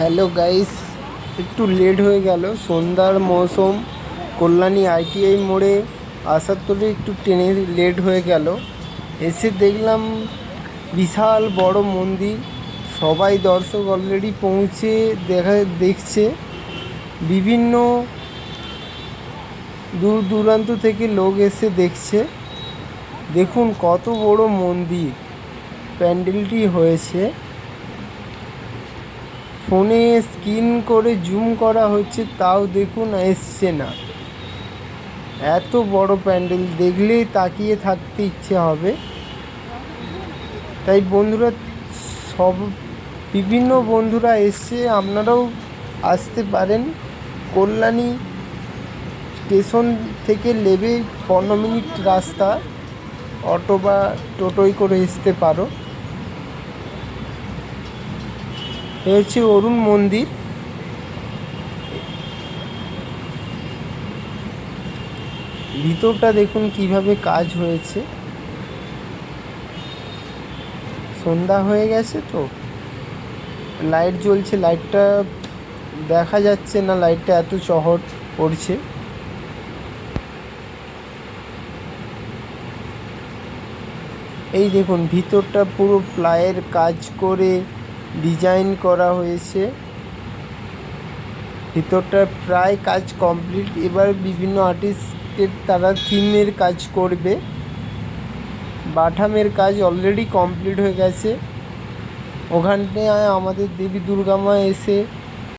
Hello guys, একটু late হয়ে গেল। সন্ধ্যার মৌসুম, কল্যাণী আইটিআই মোড়ে আসার তোলে একটু ট্রেনে লেট হয়ে গেল। এসে দেখলাম বিশাল বড় মন্দির। সবাই দর্শক অলরেডি পৌঁছে দেখছে। বিভিন্ন দূর দূরান্ত থেকে লোক এসে দেখছে। দেখুন কত বড় মন্দির প্যান্ডেলটি হয়েছে। ফোনে স্ক্রিন করে জুম করা হচ্ছে, তাও দেখুন এসছে না। এত বড় প্যান্ডেল দেখলেই তাকিয়ে থাকতে ইচ্ছে হবে। তাই বন্ধুরা, সব বিভিন্ন বন্ধুরা এসছে, আপনারাও আসতে পারেন। কল্যাণী স্টেশন থেকে নেবে 15 মিনিট রাস্তা, অটো বা টোটোয় করে আসতে পারো। এ হচ্ছে অরুণ মন্দির। ভিতরটা দেখুন কিভাবে কাজ হয়েছে। সন্ধ্যা হয়ে গেছে তো লাইট জ্বলছে, লাইটটা দেখা যাচ্ছে না, লাইটটা এত চহট পড়ছে। এই দেখুন ভিতরটা পুরো প্লাইয়ের কাজ করে ডিজাইন করা হয়েছে। ভিতরটা প্রায় কাজ কমপ্লিট। এবার বিভিন্ন আর্টিস্টের তারা থিমের কাজ করবে। বাটামের কাজ অলরেডি কমপ্লিট হয়ে গেছে। ওখানটায় আমাদের দেবী দুর্গা মা এসে